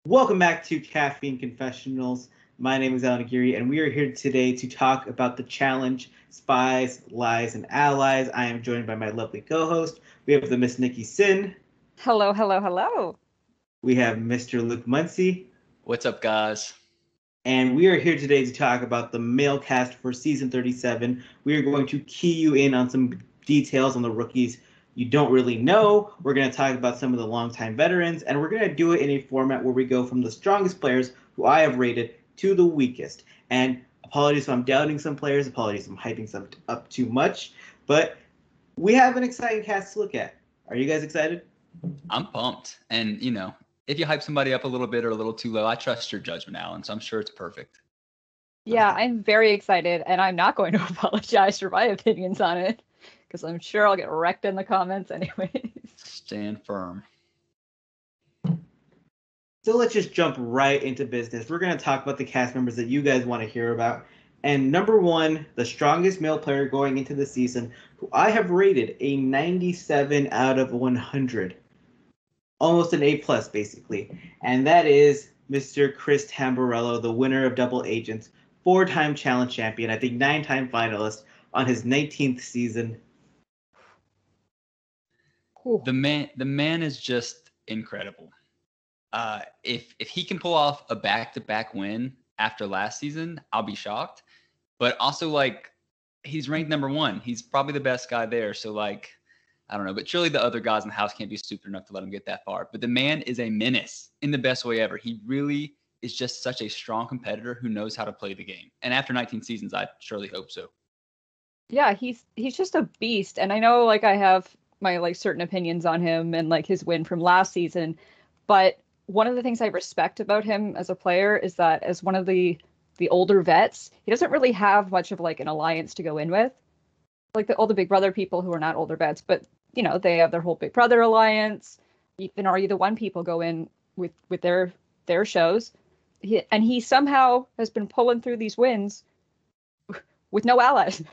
Welcome back to Caffeine Confessionals. My name is Allan, and we are here today to talk about the challenge, Spies, Lies, and Allies. I am joined by my lovely co-host. We have the Miss Nikki Sin. Hello, hello, hello. We have Mr. Luke Muncie. What's up, guys? And we are here today to talk about the male cast for season 37. We are going to key you in on some details on the rookies you don't really know. We're going to talk about some of the longtime veterans, and we're going to do it in a format where we go from the strongest players, who I have rated, to the weakest. And apologies if I'm doubting some players, apologies if I'm hyping some up too much, but we have an exciting cast to look at. Are you guys excited? I'm pumped. And, if you hype somebody up a little bit or a little too low, I trust your judgment, Allan, so I'm sure it's perfect. Yeah, I'm very excited, and I'm not going to apologize for my opinions on it, because I'm sure I'll get wrecked in the comments anyways. Stand firm. So let's just jump right into business. We're going to talk about the cast members that you guys want to hear about. And number one, the strongest male player going into the season, who I have rated a 97 out of 100. Almost an A+, basically. And that is Mr. Chris Tambarello, the winner of Double Agents, 4-time challenge champion, I think 9-time finalist on his 19th season. The man is just incredible. If he can pull off a back-to-back win after last season, I'll be shocked. But also, he's ranked number one. He's probably the best guy there. So, I don't know. But surely the other guys in the house can't be stupid enough to let him get that far. But the man is a menace in the best way ever. He really is just such a strong competitor who knows how to play the game. And after 19 seasons, I surely hope so. Yeah, he's just a beast. And I know, I have my, certain opinions on him and, his win from last season. But one of the things I respect about him as a player is that as one of the older vets, he doesn't really have much of, an alliance to go in with. All the Big Brother people who are not older vets, but, they have their whole Big Brother alliance. Even Are You the One people go in with their shows. He somehow has been pulling through these wins with no allies.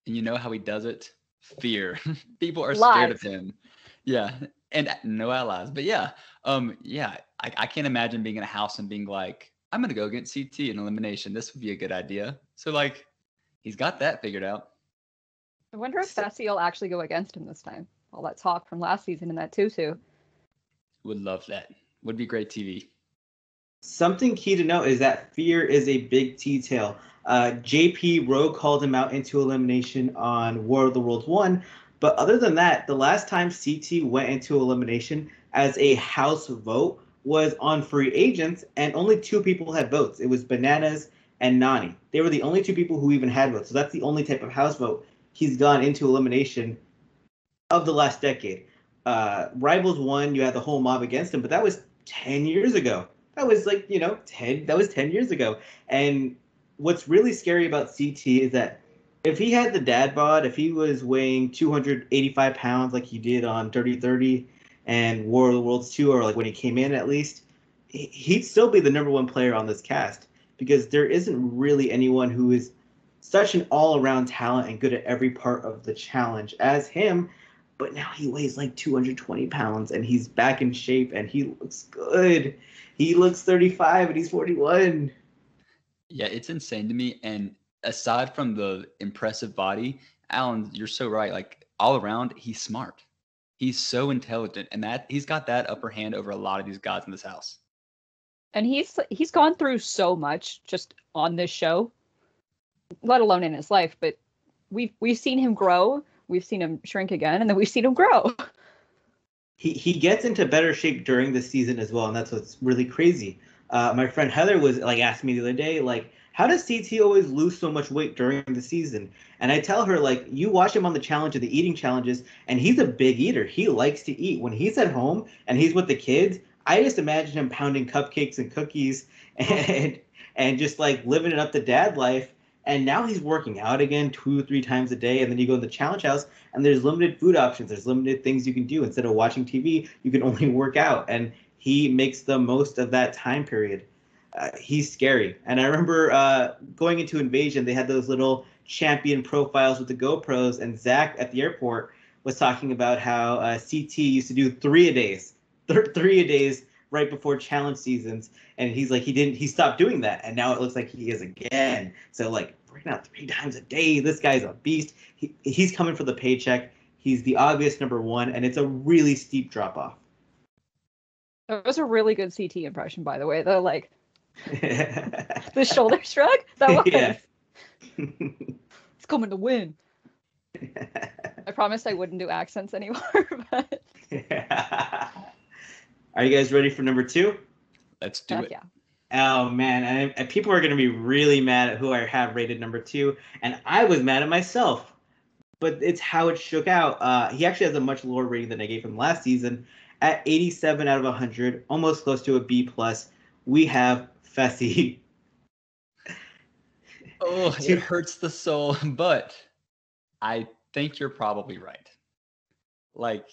And you know how he does it? Fear. People are Lies. scared of him. Yeah. And no allies. But yeah. I can't imagine being in a house and being like, I'm going to go against CT in elimination. This would be a good idea. So, he's got that figured out. I wonder if Fessy will actually go against him this time. All that talk from last season in that tutu. Would love that. Would be great TV. Something key to note is that fear is a big detail. JP Rowe called him out into elimination on War of the Worlds 1. But other than that, the last time CT went into elimination as a house vote was on Free Agents, and only 2 people had votes. It was Bananas and Nani. They were the only 2 people who even had votes. So that's the only type of house vote he's gone into elimination of the last decade. Rivals 1, you had the whole mob against him, but that was 10 years ago. That was 10 years ago. And what's really scary about CT is that if he had the dad bod, if he was weighing 285 pounds like he did on Dirty 30 and War of the Worlds 2, or when he came in at least, he'd still be the number one player on this cast, because there isn't really anyone who is such an all-around talent and good at every part of the challenge as him. But now he weighs 220 pounds and he's back in shape and he looks good. He looks 35 and he's 41. Yeah, it's insane to me. And aside from the impressive body, Allan, you're so right. All around, he's smart. He's so intelligent, and that he's got that upper hand over a lot of these guys in this house. And he's gone through so much just on this show, let alone in his life. But we've seen him grow, we've seen him shrink again, and then we've seen him grow. He gets into better shape during the season as well, and that's what's really crazy. My friend Heather was asking me the other day, how does CT always lose so much weight during the season? And I tell her, you watch him on the challenge or the eating challenges, and he's a big eater. He likes to eat. When he's at home and he's with the kids, I just imagine him pounding cupcakes and cookies and just living it up the dad life. And now he's working out again 2 or 3 times a day. And then you go in the challenge house and there's limited food options. There's limited things you can do. Instead of watching TV, you can only work out. And he makes the most of that time period. He's scary. And I remember going into Invasion, they had those little champion profiles with the GoPros. And Zach at the airport was talking about how CT used to do 3 a days. 3 a days right before challenge seasons, and he's like he stopped doing that, and now it looks like he is again. So like working out 3 times a day, this guy's a beast. He's coming for the paycheck. He's the obvious number one, and it's a really steep drop off. That was a really good CT impression, by the way. The shoulder shrug. That was. Yeah. It's coming to win. I promised I wouldn't do accents anymore. But... Are you guys ready for number 2? Let's do it. Yeah. Oh man, and people are going to be really mad at who I have rated number 2, and I was mad at myself. But it's how it shook out. He actually has a much lower rating than I gave him last season, at 87 out of 100, almost close to a B+. We have Fessy. Oh, it hurts the soul, but I think you're probably right. Like,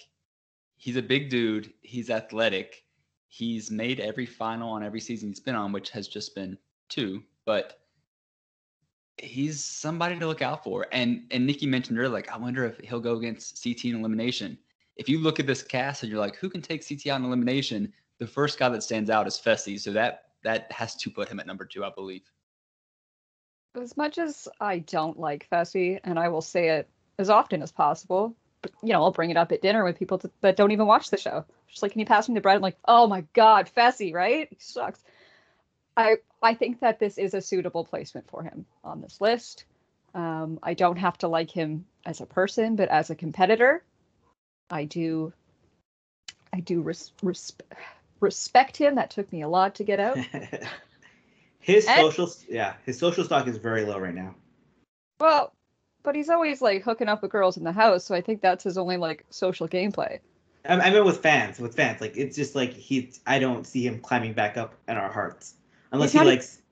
he's a big dude. He's athletic. He's made every final on every season he's been on, which has just been 2. But he's somebody to look out for. And Nikki mentioned earlier, like, I wonder if he'll go against CT in elimination. If you look at this cast and you're like, who can take CT out in elimination? The first guy that stands out is Fessy. So that has to put him at number 2, I believe. As much as I don't like Fessy, and I will say it as often as possible, but, I'll bring it up at dinner with people that don't even watch the show. Just like, can you pass me the bread? I'm like, oh my God, Fessy, right? He sucks. I think that this is a suitable placement for him on this list. I don't have to like him as a person, but as a competitor, I do respect him. That took me a lot to get out. His social stock is very low right now. Well, but he's always like hooking up with girls in the house, so I think that's his only like social gameplay. I mean, with fans, like it's just like I don't see him climbing back up in our hearts unless he likes.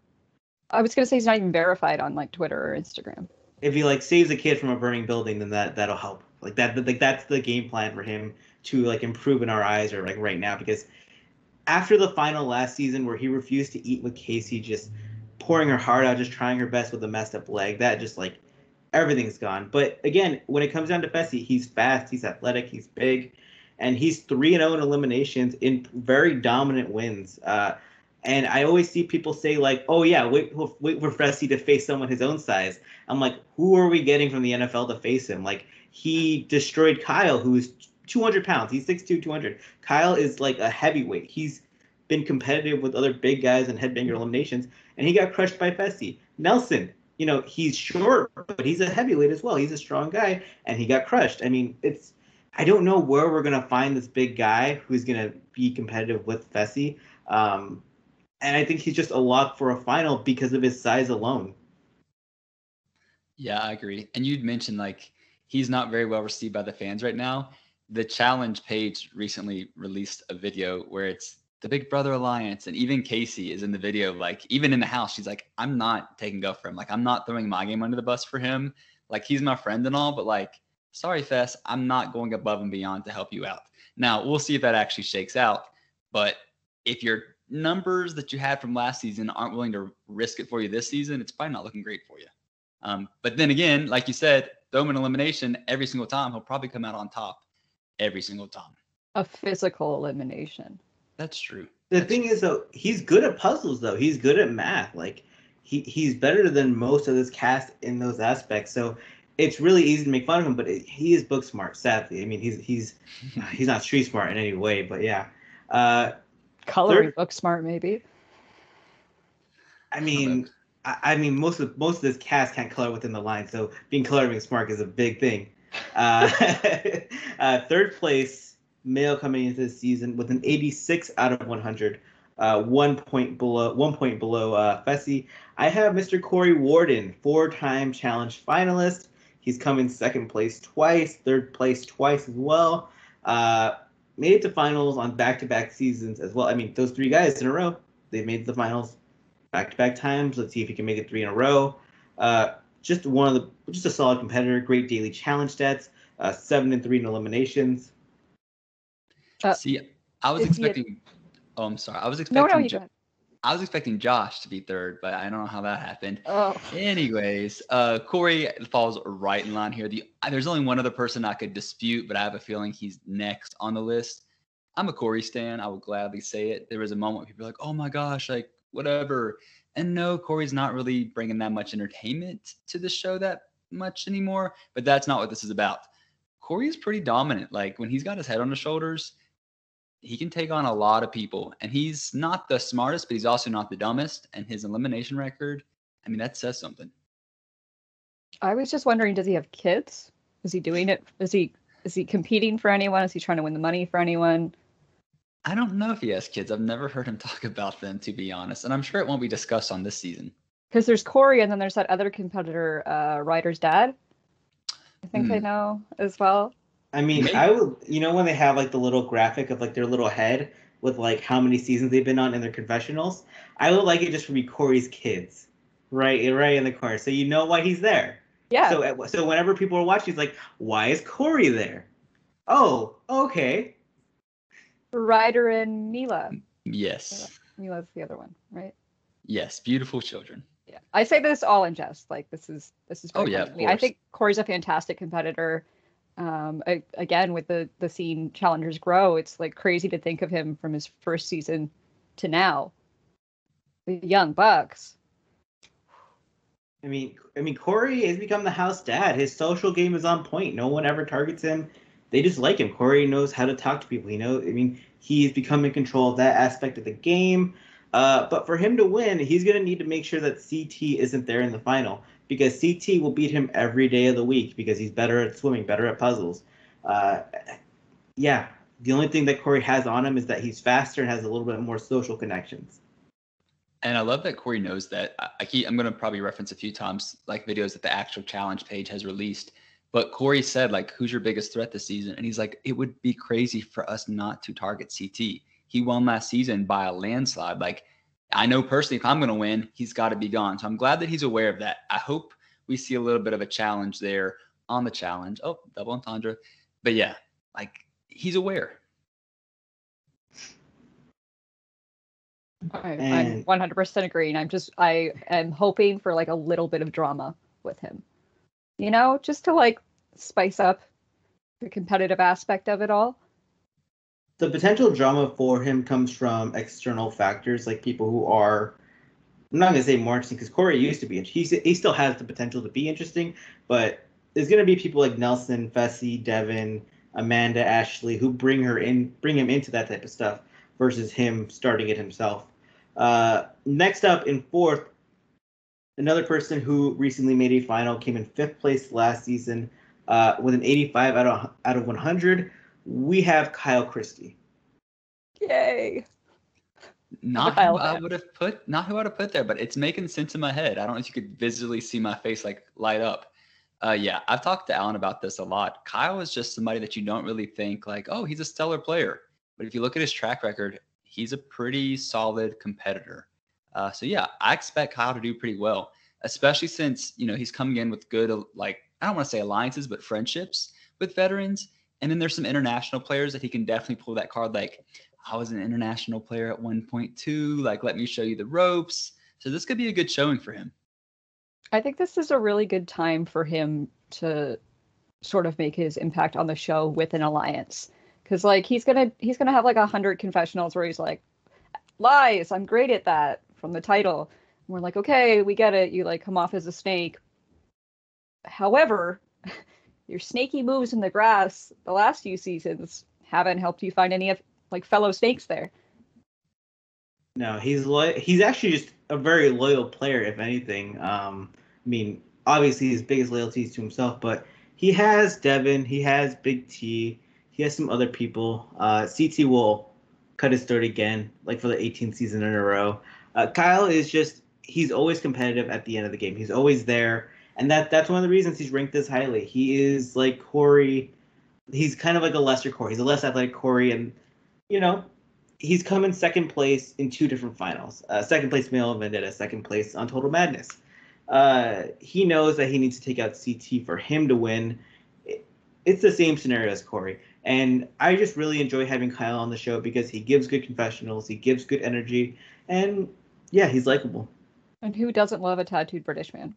I was gonna say he's not even verified on like Twitter or Instagram. If he like saves a kid from a burning building, then that'll help. Like that's the game plan for him to like improve in our eyes, or like right now, because after the final last season where he refused to eat with Casey, just pouring her heart out, just trying her best with a messed up leg, that just like everything's gone. But again, when it comes down to Fessy, he's fast, he's athletic, he's big, and he's 3-0 in eliminations in very dominant wins. And I always see people say like, "Oh yeah, wait for Fessy to face someone his own size." I'm like, who are we getting from the NFL to face him? Like, he destroyed Kyle, who's 200 pounds. He's 6'2", 200. Kyle is like a heavyweight. He's been competitive with other big guys in headbanger eliminations, and he got crushed by Fessy. Nelson, he's short, but he's a heavyweight as well. He's a strong guy, and he got crushed. I mean, I don't know where we're going to find this big guy who's going to be competitive with Fessy. And I think he's just a lock for a final because of his size alone. Yeah, I agree. And you'd mentioned like he's not very well received by the fans right now. The challenge page recently released a video where it's the Big Brother Alliance, and even Casey is in the video. Like, even in the house, she's like, I'm not taking up for him. Like, I'm not throwing my game under the bus for him. Like, he's my friend and all, but like, sorry, Fess, I'm not going above and beyond to help you out. Now, we'll see if that actually shakes out. But if your numbers that you had from last season aren't willing to risk it for you this season, it's probably not looking great for you. But then again, like you said, throw him in elimination every single time. He'll probably come out on top every single time. A physical elimination. That's true. The thing is, though, he's good at puzzles, though. He's good at math. Like, he's better than most of this cast in those aspects. So it's really easy to make fun of him, but he is book smart, sadly. I mean, he's not street smart in any way, but yeah. Coloring book smart, maybe. I mean, most of this cast can't color within the line, so being coloring smart is a big thing. Third place male coming into this season with an 86 out of 100, 1 point below Fessy. I have Mr. Corey Warden, 4-time challenge finalist. He's come in second place twice, third place twice as well. Made it to finals on back-to-back seasons as well. I mean, those 3 guys in a row, they've made the finals back-to-back times. Let's see if he can make it 3 in a row. Just a solid competitor. Great daily challenge stats. 7-3 in eliminations. See, I was expecting. Oh, I'm sorry. I was expecting. No, I was expecting Josh to be third, but I don't know how that happened. Oh. Anyways, Corey falls right in line here. There's only one other person I could dispute, but I have a feeling he's next on the list. I'm a Corey stan. I will gladly say it. There was a moment where people were like, oh my gosh, like whatever. And no, Corey's not really bringing that much entertainment to the show that much anymore. But that's not what this is about. Corey is pretty dominant. Like when he's got his head on his shoulders, he can take on a lot of people. And he's not the smartest, but he's also not the dumbest. And his elimination record, I mean, that says something. I was just wondering, does he have kids? Is he doing it? Is he competing for anyone? Is he trying to win the money for anyone? I don't know if he has kids. I've never heard him talk about them, to be honest. And I'm sure it won't be discussed on this season. Because there's Corey, and then there's that other competitor, Ryder's dad. I think I know as well. I mean, Maybe. I would, when they have like the little graphic of like their little head with like how many seasons they've been on in their confessionals, I would like it just to be Corey's kids, right in the corner, so you know why he's there. Yeah. So whenever people are watching, it's like, why is Corey there? Oh, okay. Ryder and Mila. Yes. Mila's the other one, right? Yes, beautiful children. Yeah, I say this all in jest. Like this is. Oh yeah, of course. I think Corey's a fantastic competitor. Again, with the scene Challengers Grow, it's like crazy to think of him from his first season to now. The young bucks. I mean, Corey has become the house dad. His social game is on point. No one ever targets him. They just like him. Corey knows how to talk to people. He's become in control of that aspect of the game. But for him to win, he's going to need to make sure that CT isn't there in the final, because CT will beat him every day of the week because he's better at swimming, better at puzzles. The only thing that Corey has on him is that he's faster and has a little bit more social connections. And I love that Corey knows that. I'm going to probably reference a few times, like videos that the actual challenge page has released. But Corey said, like, who's your biggest threat this season? And he's like, it would be crazy for us not to target CT. He won last season by a landslide. Like, I know personally, if I'm going to win, he's got to be gone. So I'm glad that he's aware of that. I hope we see a little bit of a challenge there on the challenge. Oh, double entendre. But yeah, like, he's aware. I'm 100% agreeing. I am hoping for like a little bit of drama with him, just to like spice up the competitive aspect of it all. The potential drama for him comes from external factors, like people who are, I'm not going to say more interesting, because Corey used to be, he still has the potential to be interesting, but there's going to be people like Nelson, Fessy, Devon, Amanda, Ashley, who bring him into that type of stuff versus him starting it himself. Next up in fourth, another person who recently made a final, came in fifth place last season with an 85 out of 100. We have Kyle Christie. Yay! Not who I would have put there, but it's making sense in my head. I don't know if you could visually see my face like light up. Yeah, I've talked to Allan about this a lot. Kyle is just somebody that you don't really think like, oh, he's a stellar player. But if you look at his track record, he's a pretty solid competitor. So yeah, I expect Kyle to do pretty well, especially since, he's coming in with good, like, I don't want to say alliances, but friendships with veterans. And then there's some international players that he can definitely pull that card. Like, I was an international player at 1.2. Like, let me show you the ropes. So this could be a good showing for him. I think this is a really good time for him to sort of make his impact on the show with an alliance. Because like he's gonna have like 100 confessionals where he's like, lies, I'm great at that, from the title. And we're like, okay, we get it. You like come off as a snake. However, your snaky moves in the grass the last few seasons haven't helped you find any of like fellow snakes there. No, he's actually just a very loyal player, if anything. Obviously his biggest loyalty is to himself, but he has Devon, he has Big T, he has some other people. CT will cut his throat again, like for the 18th season in a row. Kyle is he's always competitive at the end of the game. He's always there. And that's one of the reasons he's ranked this highly. He is like Corey. He's kind of like a lesser Corey. He's a less athletic Corey. And, he's come in second place in two different finals. Second place Male Vendetta, second place on Total Madness. He knows that he needs to take out CT for him to win. It's the same scenario as Corey. And I just really enjoy having Kyle on the show because he gives good confessionals. He gives good energy. And, yeah, he's likable. And who doesn't love a tattooed British man?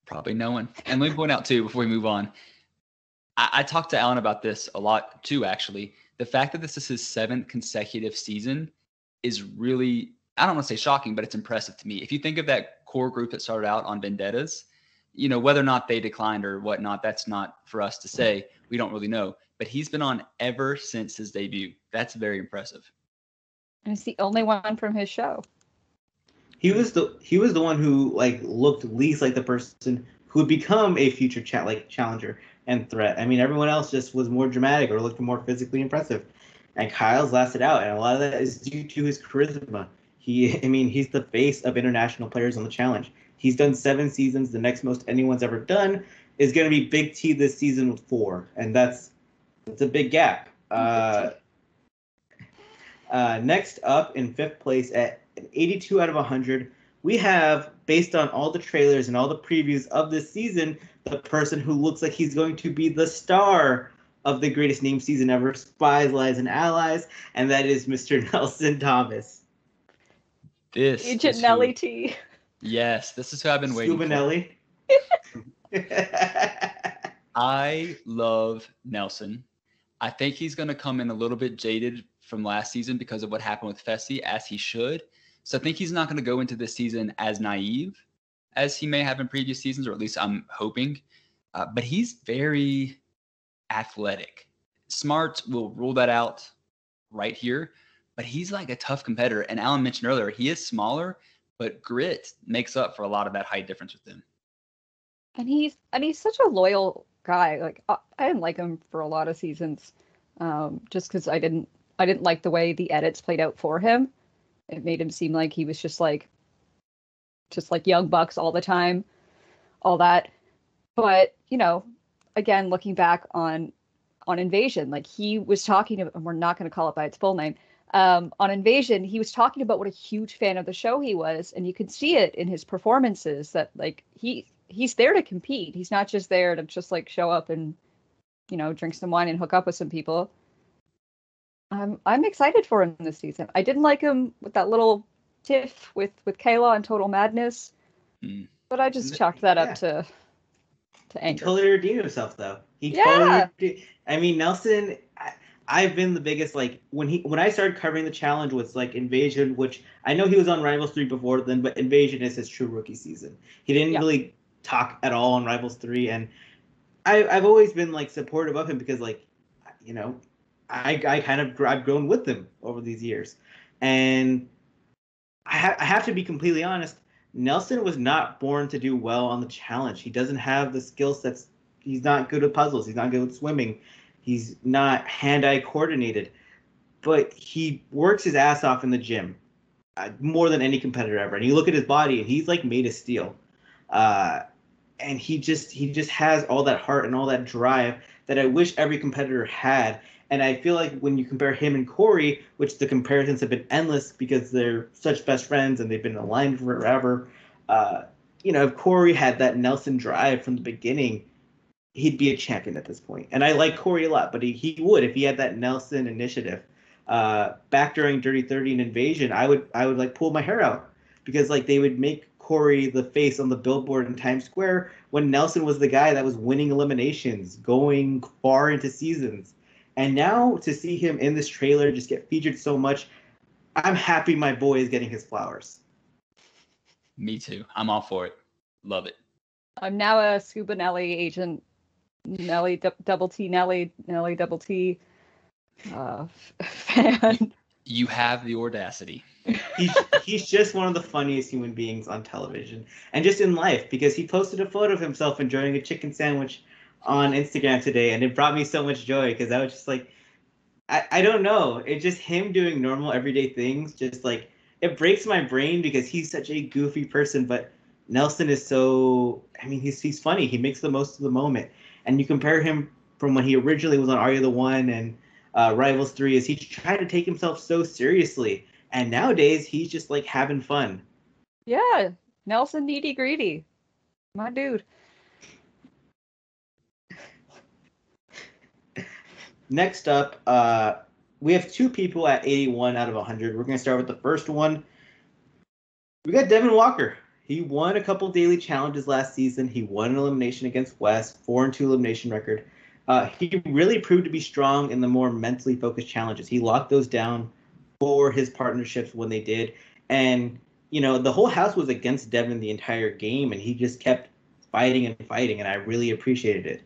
Probably no one. And let me point out, too, before we move on, I talked to Allan about this a lot too, actually. The fact that this is his 7th consecutive season is really, I don't want to say shocking, but it's impressive to me. If you think of that core group that started out on Vendettas, whether or not they declined or whatnot, that's not for us to say. We don't really know. But he's been on ever since his debut. That's very impressive. And it's the only one from his show. He was the one who looked least like the person who would become a future challenger and threat. I mean, everyone else just was more dramatic or looked more physically impressive, and Kyle's lasted out, and a lot of that is due to his charisma. He's the face of international players on the challenge. He's done 7 seasons. The next most anyone's ever done is going to be Big T this season with 4, and that's a big gap. Next up in 5th place at 82 out of 100, we have, based on all the trailers and all the previews of this season, the person who looks like he's going to be the star of the greatest name season ever, Spies, Lies, and Allies, and that is Mr. Nelson Thomas. Agent Nelly T. Yes, this is who I've been waiting for. I love Nelson. I think he's going to come in a little bit jaded from last season because of what happened with Fessy, as he should. So I think he's not going to go into this season as naive as he may have in previous seasons, or at least I'm hoping. But he's very athletic. Smart will rule that out right here, but he's like a tough competitor. And Allan mentioned earlier, he is smaller, but grit makes up for a lot of that height difference with him. And he's such a loyal guy. Like, I didn't like him for a lot of seasons, just because I didn't like the way the edits played out for him. It made him seem like he was just like young bucks all the time, all that. But again, looking back on Invasion, like he was talking about, and we're not going to call it by its full name. On Invasion, he was talking about what a huge fan of the show he was, and you could see it in his performances that like he's there to compete. He's not just there to just like show up and drink some wine and hook up with some people. I'm excited for him this season. I didn't like him with that little tiff with Kayla on Total Madness, but I just chalked that up to anger. He totally redeemed himself, though. Nelson. I've been the biggest when I started covering the challenge with Invasion, which I know he was on Rivals 3 before then, but Invasion is his true rookie season. He didn't really talk at all on Rivals 3, and I've always been supportive of him because I've grown with him over these years, and I have to be completely honest. Nelson was not born to do well on the challenge. He doesn't have the skill sets. He's not good with puzzles. He's not good with swimming. He's not hand-eye coordinated, but he works his ass off in the gym more than any competitor ever. And you look at his body, and he's made of steel. And he just has all that heart and all that drive that I wish every competitor had. And I feel like when you compare him and Corey, which the comparisons have been endless because they're such best friends and they've been aligned forever. If Corey had that Nelson drive from the beginning, he'd be a champion at this point. And I like Corey a lot, but he would if he had that Nelson initiative. Back during Dirty 30 and Invasion, I would pull my hair out because they would make Corey the face on the billboard in Times Square when Nelson was the guy that was winning eliminations, going far into seasons. And now to see him in this trailer just get featured so much, I'm happy my boy is getting his flowers. Me too. I'm all for it. Love it. I'm now a Scuba Nelly agent. Nelly double T Nelly double T fan. You have the audacity. He's just one of the funniest human beings on television and just in life, because he posted a photo of himself enjoying a chicken sandwich on Instagram today, and it brought me so much joy because I was just I don't know, it's just him doing normal everyday things, just it breaks my brain because he's such a goofy person, but Nelson is so, he's funny. He makes the most of the moment. And you compare him from when he originally was on Are You the One and Rivals 3, is he tried to take himself so seriously. And nowadays, he's just having fun. Yeah, Nelson Needy Greedy. My dude. Next up, we have 2 people at 81 out of 100. We're going to start with the first one. We got Devon Walker. He won a couple daily challenges last season. He won an elimination against West, 4-2 elimination record. He really proved to be strong in the more mentally focused challenges. He locked those down for his partnerships when they did. And, the whole house was against Devon the entire game, and he just kept fighting and fighting, and I really appreciated it.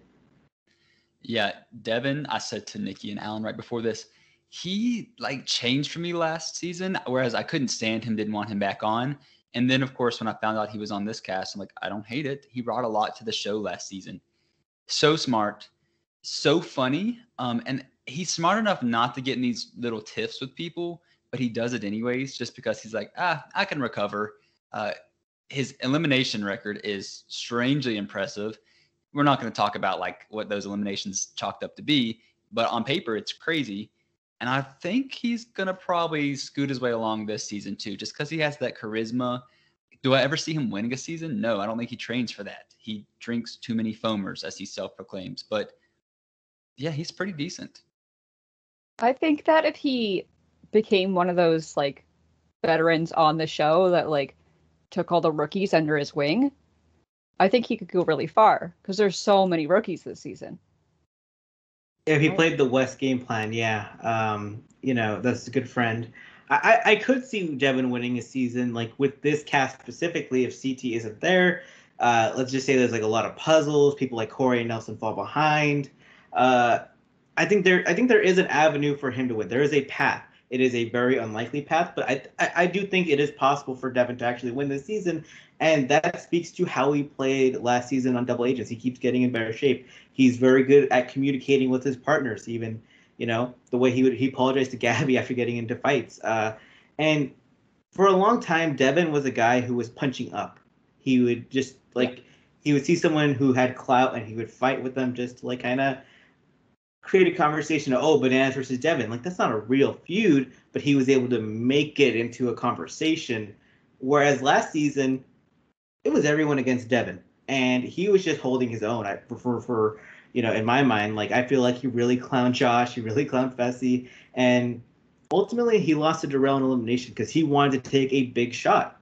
Yeah, Devon, I said to Nikki and Allan right before this, he changed for me last season, whereas I couldn't stand him, didn't want him back on. And then, of course, when I found out he was on this cast, I'm like, I don't hate it. He brought a lot to the show last season. So smart, so funny. And he's smart enough not to get in these little tiffs with people, but he does it anyways, just because he's like, I can recover. His elimination record is strangely impressive. We're not going to talk about what those eliminations chalked up to be, but on paper, it's crazy. And I think he's going to probably scoot his way along this season too, just because he has that charisma. Do I ever see him winning a season? No, I don't think he trains for that. He drinks too many foamers, as he self-proclaims. But yeah, he's pretty decent. I think that if he became one of those veterans on the show that took all the rookies under his wing, I think he could go really far because there's so many rookies this season. If he played the West game plan, yeah, that's a good friend. I could see Devon winning a season with this cast specifically if CT isn't there. Let's just say there's a lot of puzzles. People like Corey and Nelson fall behind. I think there is an avenue for him to win. There is a path. It is a very unlikely path, but I do think it is possible for Devon to actually win this season, and that speaks to how he played last season on Double Agents. He keeps getting in better shape. He's very good at communicating with his partners, even the way he apologized to Gabby after getting into fights. And for a long time, Devon was a guy who was punching up. He would just he would see someone who had clout and he would fight with them just to kind of create a conversation of, Bananas versus Devon. That's not a real feud, but he was able to make it into a conversation. Whereas last season, it was everyone against Devon, and he was just holding his own. I prefer for in my mind, I feel like he really clowned Josh, he really clowned Fessy, and ultimately he lost to Darrell in elimination because he wanted to take a big shot.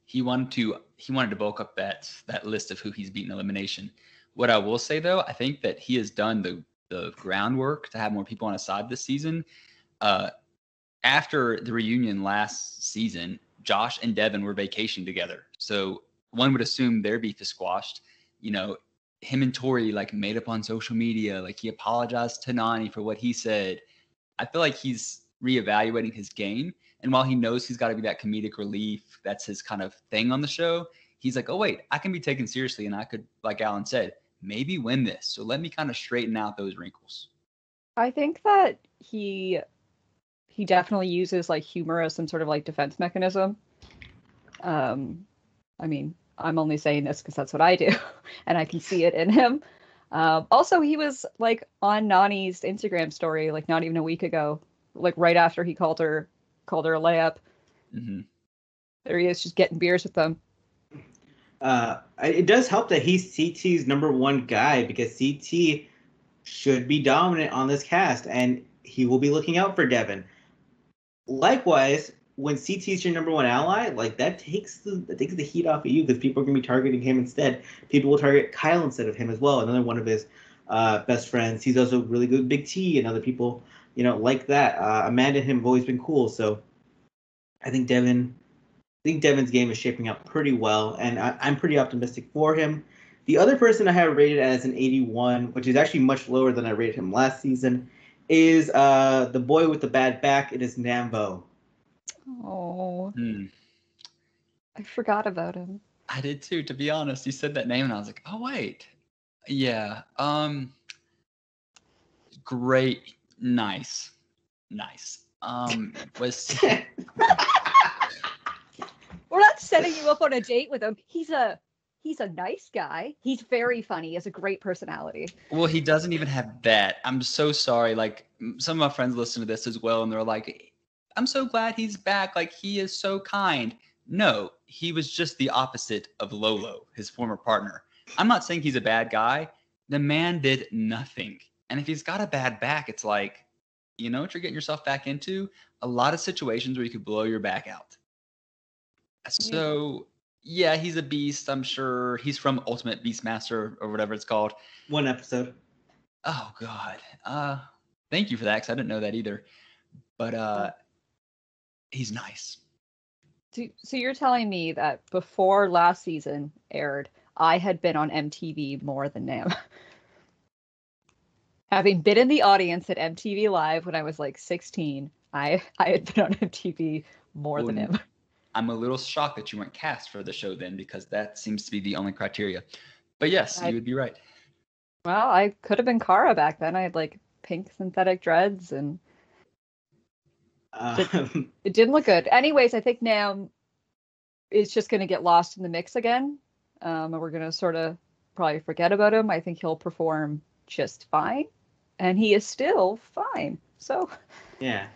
He wanted to bulk up that list of who he's beaten elimination. What I will say though, I think that he has done the groundwork to have more people on his side this season. After the reunion last season, Josh and Devon were vacationing together. So one would assume their beef is squashed. Him and Tori made up on social media. He apologized to Nani for what he said. I feel like he's reevaluating his game. And while he knows he's got to be that comedic relief, that's his kind of thing on the show, he's like, oh, wait, I can be taken seriously. And I could, like Allan said, maybe win this. So let me kind of straighten out those wrinkles. I think that he definitely uses humor as some sort of defense mechanism. I mean, I'm only saying this because that's what I do, and I can see it in him. Also, he was on Nani's Instagram story not even a week ago, right after he called her a layup. Mm-hmm. There he is, just getting beers with them. It does help that he's CT's number one guy because CT should be dominant on this cast, and he will be looking out for Devon. Likewise, when CT's your number one ally, that takes the heat off of you because people are going to be targeting him instead. People will target Kyle instead of him as well, another one of his best friends. He's also really good with Big T and other people, like that. Amanda and him have always been cool, so I think Devon's game is shaping up pretty well, and I'm pretty optimistic for him. The other person I have rated as an 81, which is actually much lower than I rated him last season, is the boy with the bad back. It is Nambo. Oh, I forgot about him. I did too, to be honest. You said that name, and I was like, oh, wait. Yeah. Great. Nice. Was... We're not setting you up on a date with him. He's a nice guy. He's very funny. He has a great personality. Well, he doesn't even have that. I'm so sorry. Some of my friends listen to this as well, and they're like, I'm so glad he's back. He is so kind. No, he was just the opposite of Lolo, his former partner. I'm not saying he's a bad guy. The man did nothing. And if he's got a bad back, it's you know what you're getting yourself back into? A lot of situations where you could blow your back out. So, yeah, he's a beast, I'm sure. He's from Ultimate Beastmaster or whatever it's called. One episode. Oh God. Thank you for that, because I didn't know that either. But he's nice. So you're telling me that before last season aired, I had been on MTV more than Nam. Having been in the audience at MTV Live when I was like 16, I had been on MTV more than him. I'm a little shocked that you weren't cast for the show then, because that seems to be the only criteria. But yes, you would be right. Well, I could have been Kara back then. I had like pink synthetic dreads and it didn't look good. Anyways, I think Nam is just going to get lost in the mix again. And we're going to sort of probably forget about him. I think he'll perform just fine. And he is still fine. So yeah.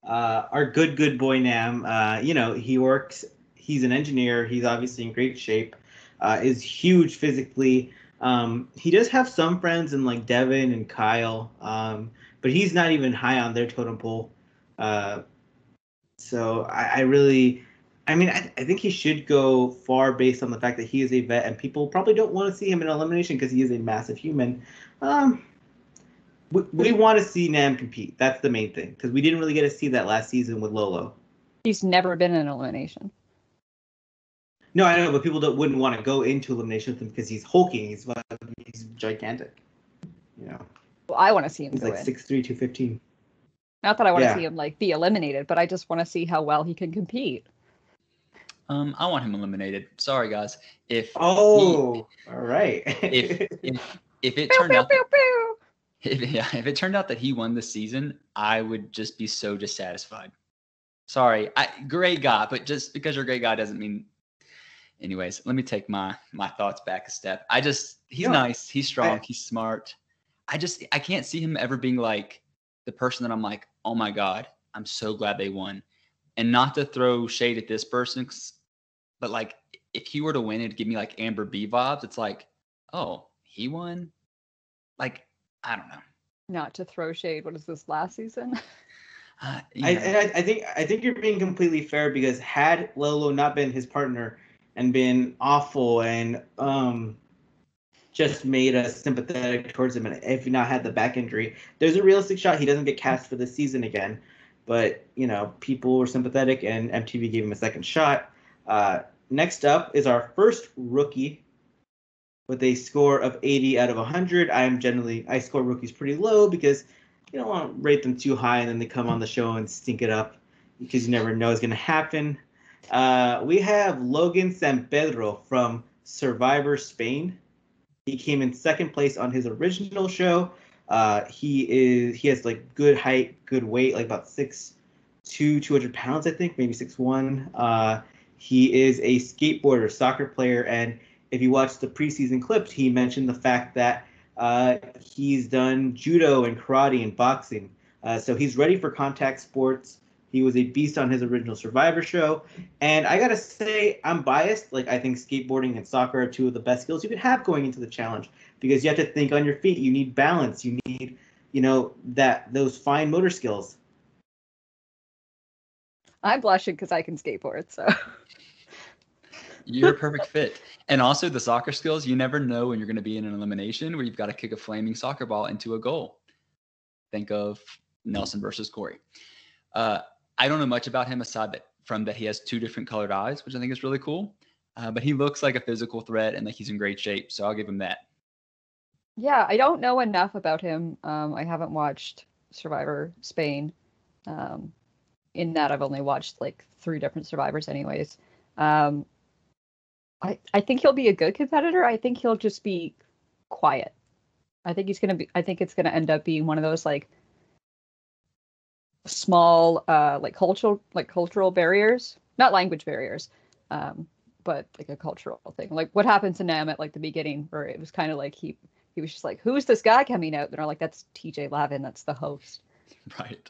Our good boy Nam, he's an engineer. He's obviously in great shape, is huge physically. He does have some friends in like Devon and Kyle, but he's not even high on their totem pole. So I think he should go far based on the fact that he is a vet, and people probably don't want to see him in elimination because he is a massive human. We want to see Nam compete. That's the main thing, because we didn't really get to see that last season with Lolo. He's never been in elimination. No, I know, but people wouldn't want to go into elimination with him because he's hulking. He's gigantic. Well, I want to see him. He's like 6'3", 215. Not that I want to see him like be eliminated, but I just want to see how well he can compete. I want him eliminated. Sorry, guys. All right. if it turned out. If it turned out that he won the season, I would just be so dissatisfied. Sorry, great guy, but just because you're a great guy doesn't mean. Anyways, let me take my thoughts back a step. He's nice, he's strong, he's smart. I can't see him ever being like the person that I'm like, oh my God, I'm so glad they won. And not to throw shade at this person, but like if he were to win, it'd give me like Amber B vibes. It's like, oh, he won? Like, I don't know. Not to throw shade. What is this, last season? I think you're being completely fair, because had Lolo not been his partner and been awful and just made us sympathetic towards him, and if he not had the back injury, there's a realistic shot he doesn't get cast for this season again. But people were sympathetic and MTV gave him a second shot. Next up is our first rookie with a score of 80 out of 100. I score rookies pretty low because you don't want to rate them too high and then they come on the show and stink it up, because you never know what's going to happen. We have Logan San Pedro from Survivor Spain. He came in second place on his original show. He has like good height, good weight, like about 6'2", 200 pounds, I think, maybe 6'1". He is a skateboarder, soccer player, and if you watch the preseason clips, he mentioned the fact that he's done judo and karate and boxing. So he's ready for contact sports. He was a beast on his original Survivor show. And I got to say, I'm biased. Like, I think skateboarding and soccer are two of the best skills you could have going into the challenge, because you have to think on your feet. You need balance. You need, those fine motor skills. I'm blushing because I can skateboard, so. You're a perfect fit. And also the soccer skills, you never know when you're going to be in an elimination where you've got to kick a flaming soccer ball into a goal. Think of Nelson versus Corey. I don't know much about him aside from that he has 2 different colored eyes, which I think is really cool. But he looks like a physical threat and like he's in great shape, so I'll give him that. Yeah, I don't know enough about him. I haven't watched Survivor Spain. In that, I've only watched like 3 different Survivors anyways. I think he'll be a good competitor. I think he'll just be quiet. I think it's gonna end up being one of those like small cultural barriers, not language barriers, but like a cultural thing. Like what happened to Nam at like the beginning, where it was kind of like he was just like, who's this guy coming out? And they're like, that's TJ Lavin, that's the host. Right.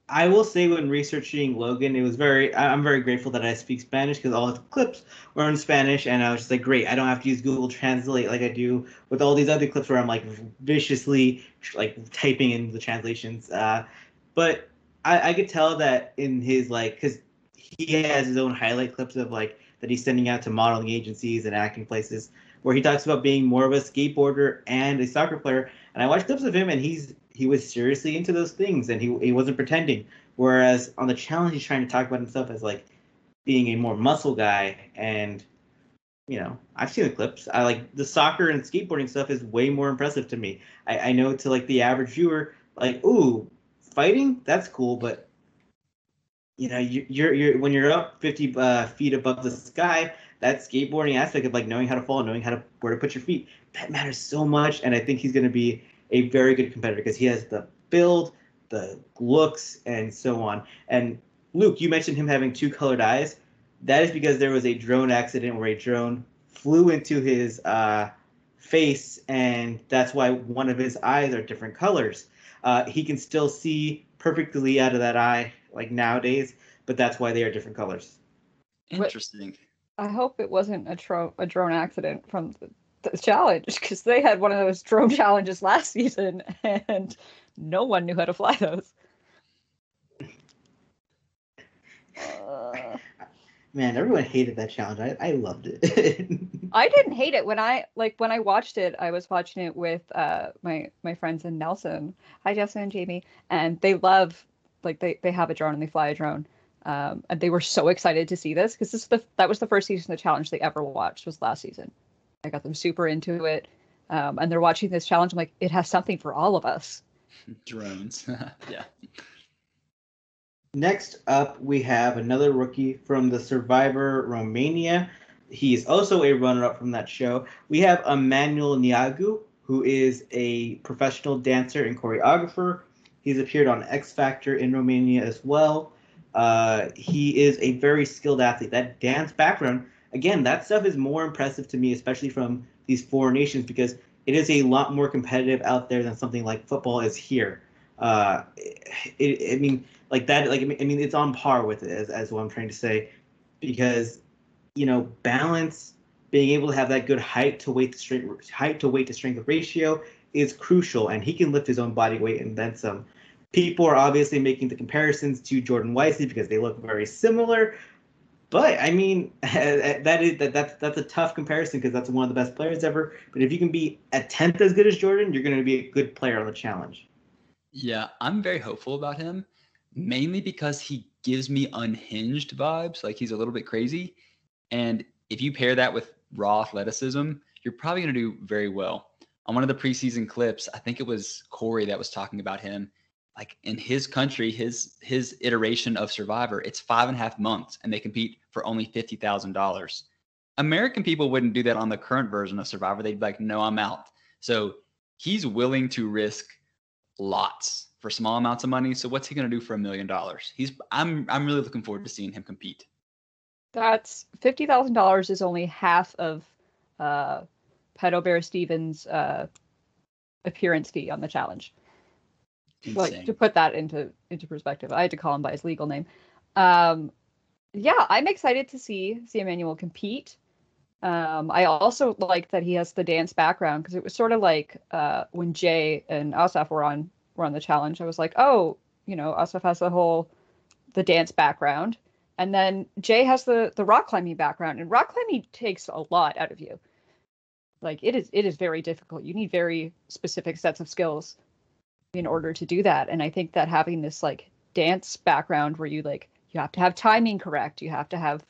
I will say, when researching Logan, I'm very grateful that I speak Spanish, because all his clips were in Spanish, and I was just like, great, I don't have to use Google Translate like I do with all these other clips where I'm like viciously like typing in the translations. But I could tell that in his because he has his own highlight clips of like that he's sending out to modeling agencies and acting places. where he talks about being more of a skateboarder and a soccer player. And I watched clips of him, and he was seriously into those things, and he wasn't pretending. Whereas on the challenge, he's trying to talk about himself as like being a more muscle guy. And I've seen the clips. I like the soccer and skateboarding stuff is way more impressive to me. I know to like the average viewer, like, ooh, fighting, that's cool, but you're when you're up 50 feet above the sky, that skateboarding aspect of like knowing how to fall, knowing where to put your feet, that matters so much. And I think he's going to be a very good competitor because he has the build, the looks, and so on. And Luke, you mentioned him having two colored eyes. That is because there was a drone accident where a drone flew into his face, and that's why one of his eyes are different colors. He can still see perfectly out of that eye, like nowadays, but that's why they are different colors. Interesting. I hope it wasn't a drone accident from the challenge, because they had one of those drone challenges last season, and no one knew how to fly those. Man, everyone hated that challenge. I loved it. I didn't hate it when I watched it. I was watching it with my friends in Nelson. Hi, Justin and Jamie, and they love they have a drone and they fly a drone. And they were so excited to see this because that was the first season of the challenge they ever watched was last season. I got them super into it, and they're watching this challenge. I'm like, it has something for all of us. Drones, yeah. Next up, we have another rookie from the Survivor Romania. He's also a runner-up from that show. We have Emmanuel Nyagu, who is a professional dancer and choreographer. He's appeared on X Factor in Romania as well. He is a very skilled athlete. That dance background, again, that stuff is more impressive to me, especially from these foreign nations, because it is a lot more competitive out there than something like football is here. It's on par with it, as what I'm trying to say, because balance, being able to have that good height to weight to strength ratio is crucial, and he can lift his own body weight and then some. People are obviously making the comparisons to Jordan Weissy because they look very similar, but I mean that's a tough comparison because that's one of the best players ever. But if you can be a tenth as good as Jordan, you're going to be a good player on the challenge. Yeah, I'm very hopeful about him, mainly because he gives me unhinged vibes, like he's a little bit crazy. And if you pair that with raw athleticism, you're probably going to do very well. On one of the preseason clips, I think it was Corey that was talking about him. Like in his country, his iteration of Survivor, it's 5.5 months, and they compete for only $50,000. American people wouldn't do that on the current version of Survivor. They'd be like, no, I'm out. So he's willing to risk lots for small amounts of money. So what's he going to do for $1 million? I'm really looking forward to seeing him compete. That's $50,000 is only half of Pedo Bear Stevens' appearance fee on the challenge. Insane. Like, to put that into perspective, I had to call him by his legal name. Yeah, I'm excited to see Emmanuel compete. I also like that he has the dance background, because it was sort of like when Jay and Asaf were on the challenge. I was like, oh, Asaf has the dance background, and then Jay has the rock climbing background, and rock climbing takes a lot out of you. Like, it is very difficult. You need very specific sets of skills in order to do that. And I think that having this like dance background where you have to have timing correct, you have to have,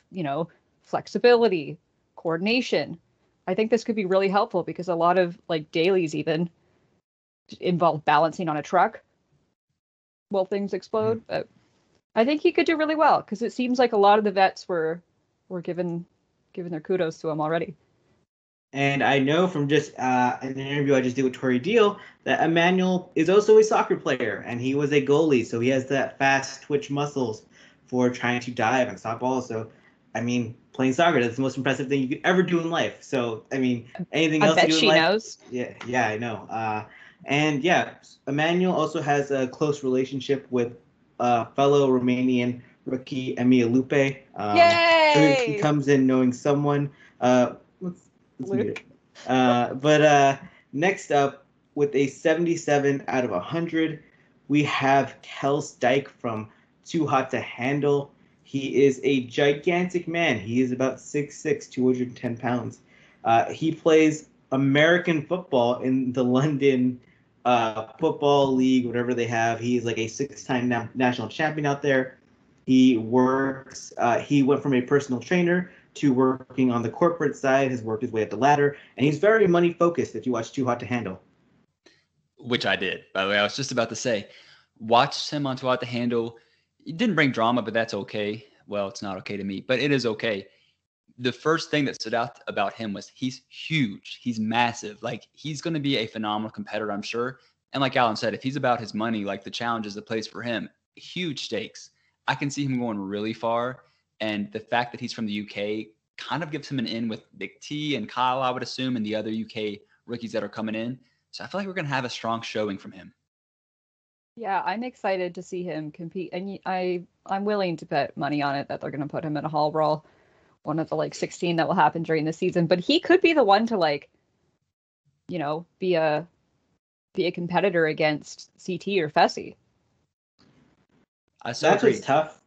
flexibility, coordination. I think this could be really helpful, because a lot of like dailies even involve balancing on a truck while things explode. Mm-hmm. But I think he could do really well, because it seems like a lot of the vets were given their kudos to him already. And I know from just an interview I just did with Tori Deal that Emmanuel is also a soccer player, and he was a goalie, so he has that fast twitch muscles for trying to dive and stop balls. So, I mean, playing soccer, that's the most impressive thing you could ever do in life. So, I mean, anything else you do in life? Knows. Yeah, I know. And yeah, Emmanuel also has a close relationship with fellow Romanian rookie Emil Lupe. Yay! So he comes in knowing someone. But next up, with a 77 out of 100, we have Kel Styke from Too Hot to Handle. He is a gigantic man. He is about 6'6", 210 pounds. He plays American football in the London Football League, whatever they have. He's like a 6-time national champion out there. He works. He went from a personal trainer to working on the corporate side. Has worked his way up the ladder, and he's very money focused. If you watch Too Hot to Handle, which I did, by the way, I was just about to say, watched him on Too Hot to Handle. It didn't bring drama, but that's okay. Well, it's not okay to me, but it is okay. The first thing that stood out about him was he's huge. He's massive. Like, he's going to be a phenomenal competitor, I'm sure. And like Allan said, if he's about his money, like the challenges that plays for him, huge stakes. I can see him going really far. And the fact that he's from the UK kind of gives him an in with Big T and Kyle, I would assume, and the other UK rookies that are coming in. So I feel like we're going to have a strong showing from him. Yeah, I'm excited to see him compete. And I'm willing to bet money on it that they're going to put him in a Hall Brawl, one of the 16 that will happen during the season. But he could be the one to be a competitor against CT or Fessy. That's what's tough,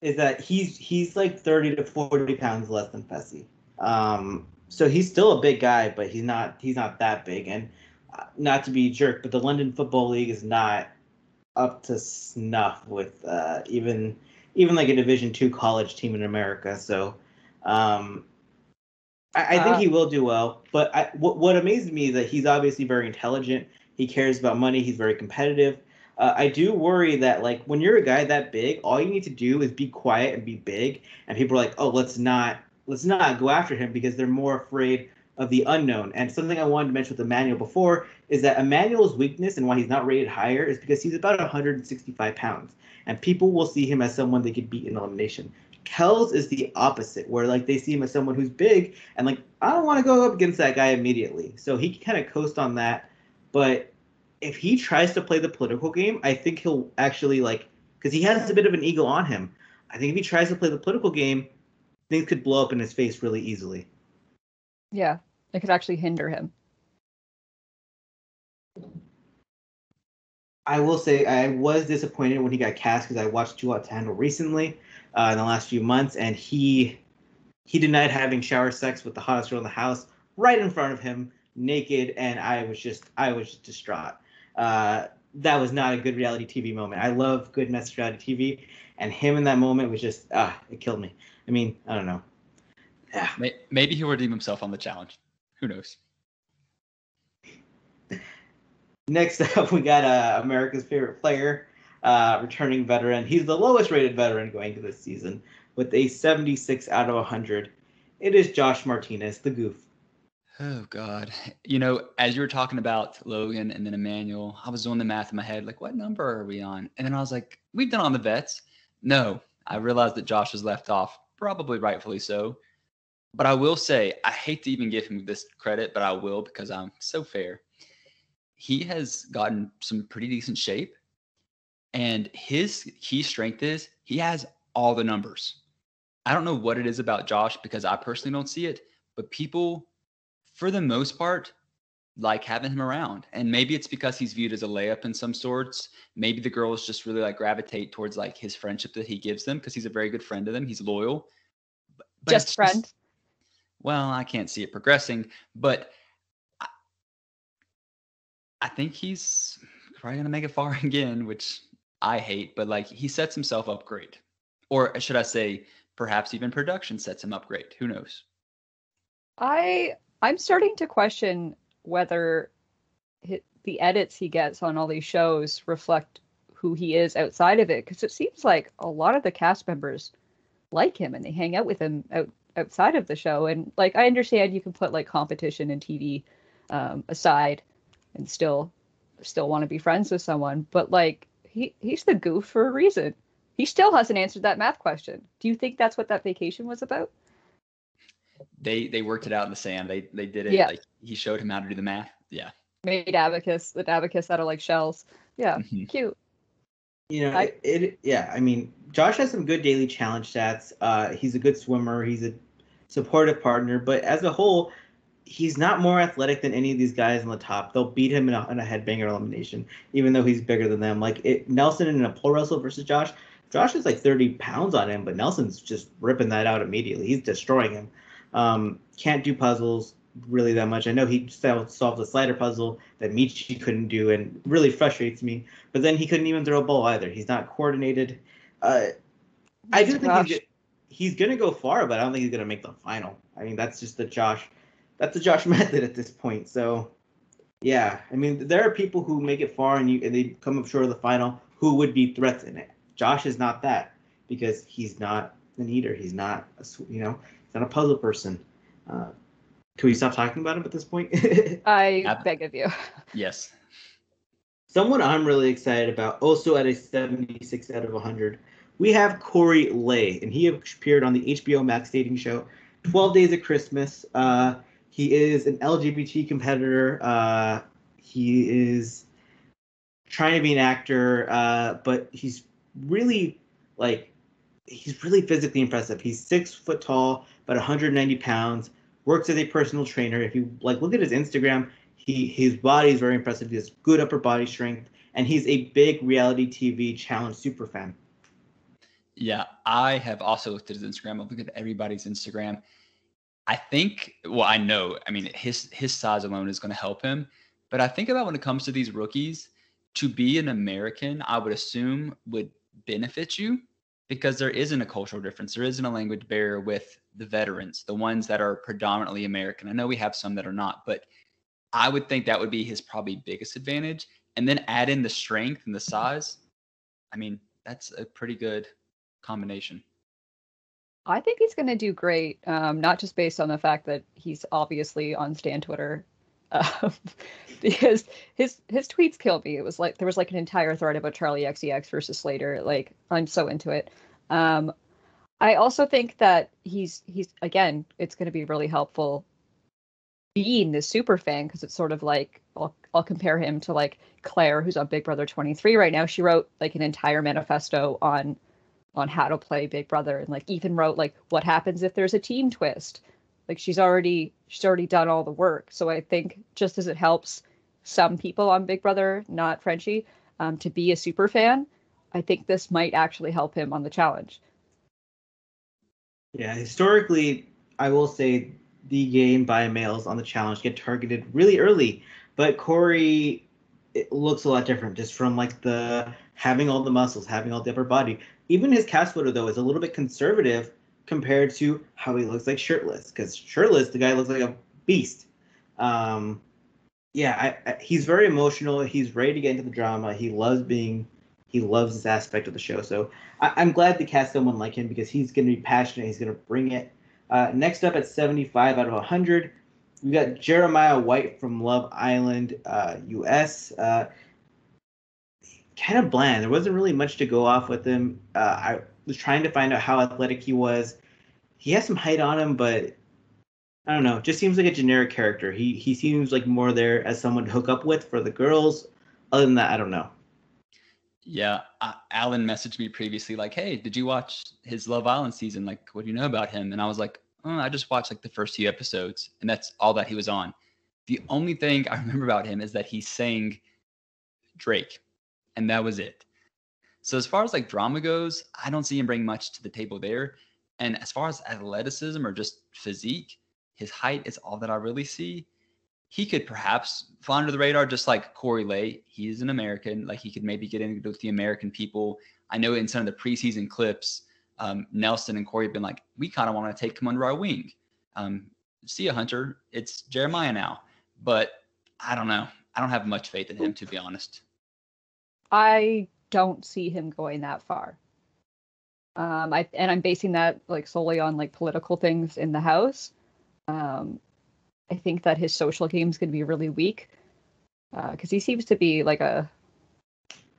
is that he's like 30 to 40 pounds less than Fessy. So he's still a big guy, but he's not that big. And not to be a jerk, but the London Football League is not up to snuff with even like a Division II college team in America. So I think he will do well. But what amazes me is that he's obviously very intelligent. He cares about money. He's very competitive. I do worry that, like, when you're a guy that big, all you need to do is be quiet and be big. And people are like, oh, let's not go after him because they're more afraid of the unknown. And something I wanted to mention with Emmanuel before is that Emmanuel's weakness and why he's not rated higher is because he's about 165 pounds. And people will see him as someone they could beat in elimination. Kel's is the opposite, where like they see him as someone who's big and like, I don't want to go up against that guy immediately. So he can kind of coast on that. But if he tries to play the political game, I think he'll actually, like, because he has a bit of an ego on him. I think if he tries to play the political game, things could blow up in his face really easily. Yeah, it could actually hinder him. I will say I was disappointed when he got cast because I watched Too Hot to Handle recently in the last few months, and he denied having shower sex with the hottest girl in the house right in front of him, naked, and I was just distraught. That was not a good reality TV moment. I love good message reality TV, and him in that moment was just it killed me. I mean, I don't know. Yeah. Maybe he'll redeem himself on the challenge. Who knows? Next up, we got America's favorite player, returning veteran. He's the lowest rated veteran going into this season with a 76 out of 100. It is Josh Martinez, the goof. Oh, God. As you were talking about Logan and then Emmanuel, I was doing the math in my head, like, what number are we on? And then I was like, we've done on the vets. No, I realized that Josh was left off, probably rightfully so. But I will say, I hate to even give him this credit, but I will because I'm so fair. He has gotten some pretty decent shape. And his key strength is he has all the numbers. I don't know what it is about Josh because I personally don't see it, but people, for the most part, like having him around. And maybe it's because he's viewed as a layup in some sorts. Maybe the girls just really like gravitate towards like his friendship that he gives them because he's a very good friend to them. He's loyal. But just friend. Well, I can't see it progressing, but I think he's probably going to make it far again, which I hate, but like he sets himself up great. Or should I say, perhaps even production sets him up great. Who knows? I'm starting to question whether the edits he gets on all these shows reflect who he is outside of it, because it seems like a lot of the cast members like him and they hang out with him outside of the show. And like, I understand you can put like competition and TV aside and still want to be friends with someone, but like he's the goof for a reason. He still hasn't answered that math question. Do you think that's what that vacation was about? They worked it out in the sand. They did it. Yeah. Like he showed him how to do the math. Yeah. Made the abacus out of like shells. Yeah. Mm-hmm. Cute. I mean, Josh has some good daily challenge stats. He's a good swimmer. He's a supportive partner, but as a whole, he's not more athletic than any of these guys on the top. They'll beat him in a headbanger elimination, even though he's bigger than them. Like Nelson in a pole wrestle versus Josh is like 30 pounds on him, but Nelson's just ripping that out immediately. He's destroying him. Can't do puzzles. really that much. I know he solved the slider puzzle that Michi couldn't do, and really frustrates me. But then he couldn't even throw a ball either. He's not coordinated. I do think he's gonna go far, but I don't think he's gonna make the final. I mean, that's just the Josh method at this point. So, yeah, I mean, there are people who make it far and they come up short of the final who would be threats in it. Josh is not that because he's not an eater. He's not he's not a puzzle person. Can we stop talking about him at this point? I beg of you. Yes. Someone I'm really excited about, also at a 76 out of 100, we have Corey Lay, and he appeared on the HBO Max dating show 12 Days of Christmas. He is an LGBT competitor. He is trying to be an actor, but he's really physically impressive. He's 6 foot tall, about 190 pounds, works as a personal trainer. If you look at his Instagram, his body is very impressive. He has good upper body strength, and he's a big reality TV challenge super fan. Yeah, I have also looked at his Instagram. I've looked at everybody's Instagram. I think, I know, I mean, his size alone is going to help him. But I think about when it comes to these rookies, to be an American, I would assume would benefit you because there isn't a cultural difference. There isn't a language barrier with the veterans, the ones that are predominantly American. I know we have some that are not, but I would think that would be his probably biggest advantage. And then add in the strength and the size. I mean, that's a pretty good combination. I think he's going to do great, not just based on the fact that he's obviously on Stan Twitter, because his tweets killed me. It was like there was an entire thread about Charlie XCX versus Slater. I'm so into it. I also think that he's again, it's going to be really helpful being this super fan, because it's sort of like I'll compare him to Claire, who's on Big Brother 23 right now. She wrote an entire manifesto on how to play Big Brother, and even wrote what happens if there's a team twist. She's already done all the work. So I think just as it helps some people on Big Brother, not Frenchie, to be a super fan, I think this might actually help him on the challenge. Yeah, historically, I will say the gay and bi males on the challenge get targeted really early, but Corey, it looks a lot different just from the having all the muscles, having all the upper body. Even his cast photo, though, is a little bit conservative compared to how he looks shirtless. Because shirtless, the guy looks like a beast. He's very emotional. He's ready to get into the drama. He loves this aspect of the show. So I'm glad they cast someone like him because he's going to be passionate. He's going to bring it. Next up at 75 out of 100, we got Jeremiah White from Love Island, US. Kind of bland. There wasn't really much to go off with him. I was trying to find out how athletic he was. He has some height on him, but I don't know. Just seems like a generic character. He seems more there as someone to hook up with for the girls. Other than that, I don't know. Yeah, Allan messaged me previously hey, did you watch his Love Island season? What do you know about him? And I was I just watched the first few episodes, and that's all that he was on. The only thing I remember about him is that he sang Drake, and that was it. So as far as drama goes, I don't see him bring much to the table there. And as far as athleticism or just physique, his height is all that I really see. He could perhaps fly under the radar, just like Corey Lay. He is an American. He could maybe get in with the American people. I know in some of the preseason clips, Nelson and Corey have been we kind of want to take him under our wing. See ya, Hunter. It's Jeremiah now. But I don't know. I don't have much faith in him, to be honest. I don't see him going that far. I'm basing that solely on political things in the house. I think that his social game is going to be really weak because he seems to be an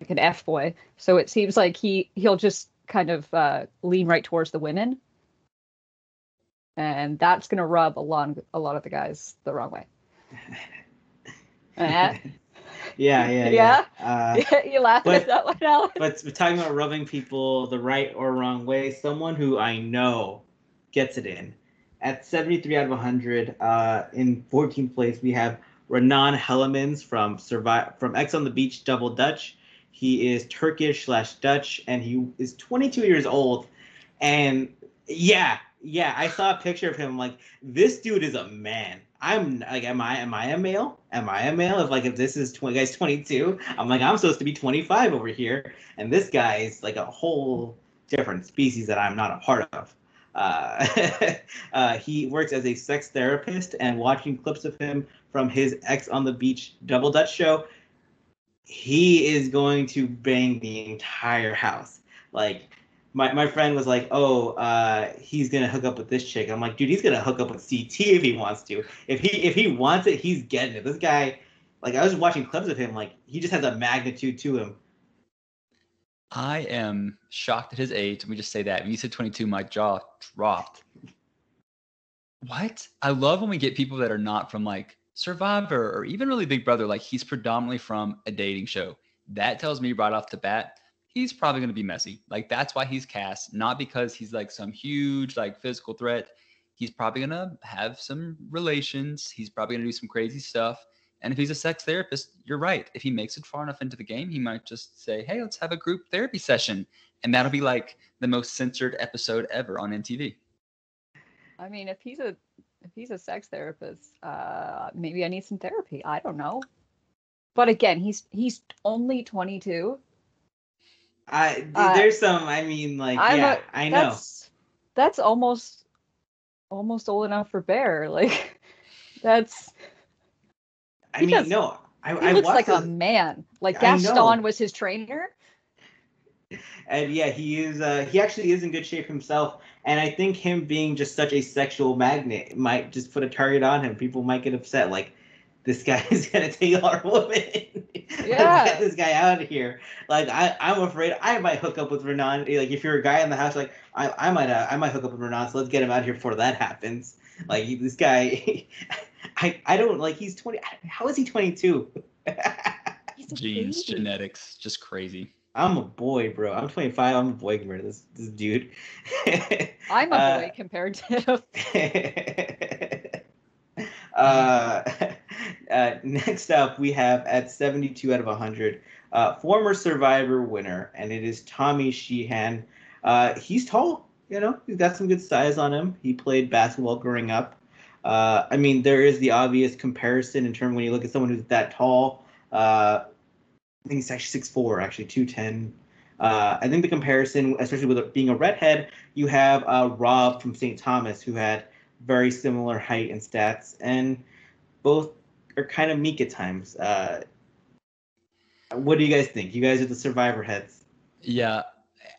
F boy. So it seems like he'll just kind of lean right towards the women, and that's going to rub a lot of the guys the wrong way. Yeah. You laughing at that one, Allan? But we're talking about rubbing people the right or wrong way. Someone who I know gets it in. At 73 out of 100, in 14th place, we have Renan Hellemans from X on the Beach Double Dutch. He is Turkish/Dutch, and he is 22 years old. And yeah, Yeah, I saw a picture of him. Like, this dude is a man. I'm like, am I a male? Am I a male? If this is guy's 22, I'm like, I'm supposed to be 25 over here, and this guy is like a whole different species that I'm not a part of. He works as a sex therapist, and watching clips of him from his Ex on the Beach Double Dutch show, he is going to bang the entire house. Like, my friend was like, "Oh, he's gonna hook up with this chick." I'm like, "Dude, he's gonna hook up with CT if he wants to. If he wants it, he's getting it." This guy, like, I was watching clips of him, like, he just has a magnitude to him. I am shocked at his age. Let me just say that. When you said 22, my jaw dropped. What? I love when we get people that are not from like Survivor or even really Big Brother. Like, he's predominantly from a dating show. That tells me right off the bat, he's probably going to be messy. Like, that's why he's cast, not because he's like some huge like physical threat. He's probably going to have some relations. He's probably going to do some crazy stuff. And if he's a sex therapist, you're right. If he makes it far enough into the game, he might just say, "Hey, let's have a group therapy session." And that'll be like the most censored episode ever on MTV. I mean, if he's a sex therapist, maybe I need some therapy. I don't know. But again, he's only 22. There's some. I mean, like, yeah, I know. That's almost old enough for Bear. Like, that's. I mean, no. He looks like a man. Like, Gaston was his trainer. And yeah, he is. He actually is in good shape himself. And I think him being just such a sexual magnet might just put a target on him. People might get upset. Like, this guy is gonna take our woman. Yeah. Get this guy out of here. Like, I'm afraid I might hook up with Renan. Like, if you're a guy in the house, like, I might hook up with Renan. So let's get him out of here before that happens. Like, this guy. I don't like. He's 20. How is he 22? Genes, genetics, just crazy. I'm a boy, bro. I'm 25. I'm a boy compared to this dude. I'm a boy compared to him. Next up, we have at 72 out of 100, former Survivor winner, and it is Tommy Sheehan. He's tall, he's got some good size on him. He played basketball growing up. I mean, there is the obvious comparison in terms when you look at someone who's that tall. I think he's actually 6'4", actually 210. I think the comparison, especially with it being a redhead, you have Rob from St. Thomas, who had very similar height and stats, and both are kind of meek at times. What do you guys think? You guys are the Survivor heads. Yeah,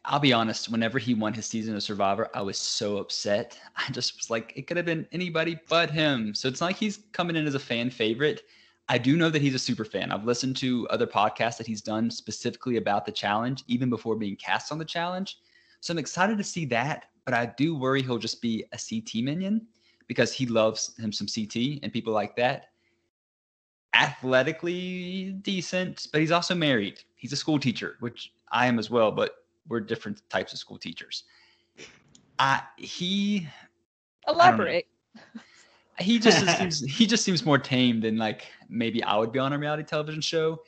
I'll be honest. Whenever he won his season of Survivor, I was so upset. I just was like, it could have been anybody but him. So it's not like he's coming in as a fan favorite. I do know that he's a super fan. I've listened to other podcasts that he's done specifically about the challenge, even before being cast on the challenge. So I'm excited to see that, but I do worry he'll just be a CT minion because he loves him some CT and people like that. Athletically decent, but he's also married. He's a school teacher, which I am as well, but we're different types of school teachers. Elaborate. He just seems more tame than like maybe I would be on a reality television show.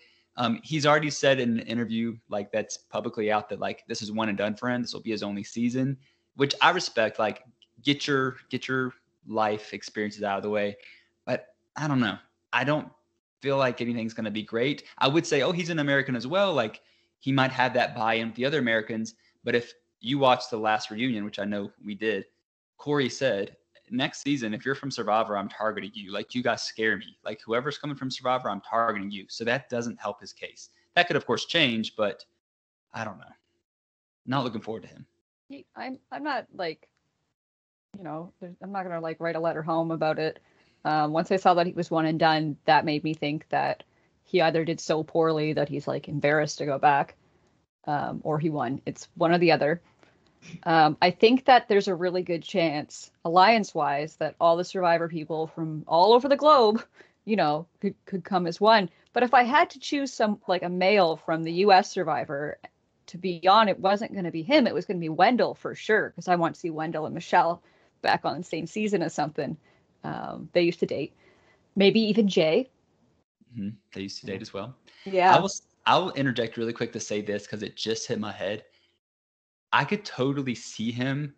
He's already said in an interview like that's publicly out that like this is one and done for him. This will be his only season, which I respect. Like get your life experiences out of the way. But I don't know. I don't feel like anything's going to be great. I would say, oh, he's an American as well. Like he might have that buy-in with the other Americans. But if you watch the last reunion, which I know we did, Corey said, next season, if you're from Survivor, I'm targeting you. Like, you guys scare me. Like, whoever's coming from Survivor, I'm targeting you. So that doesn't help his case. That could, of course, change, but I don't know. Not looking forward to him. I'm not like, I'm not gonna like write a letter home about it. Once I saw that he was one and done, that made me think that he either did so poorly that he's like embarrassed to go back, or he won. It's one or the other. I think that there's a really good chance, alliance-wise, that all the Survivor people from all over the globe, could come as one. But if I had to choose a male from the U.S. Survivor to be on, it wasn't going to be him. It was going to be Wendell for sure, because I want to see Wendell and Michelle back on the same season as something. They used to date. Maybe even Jay. Mm-hmm. They used to date as well. Yeah. I'll interject really quick to say this because it just hit my head. I could totally see him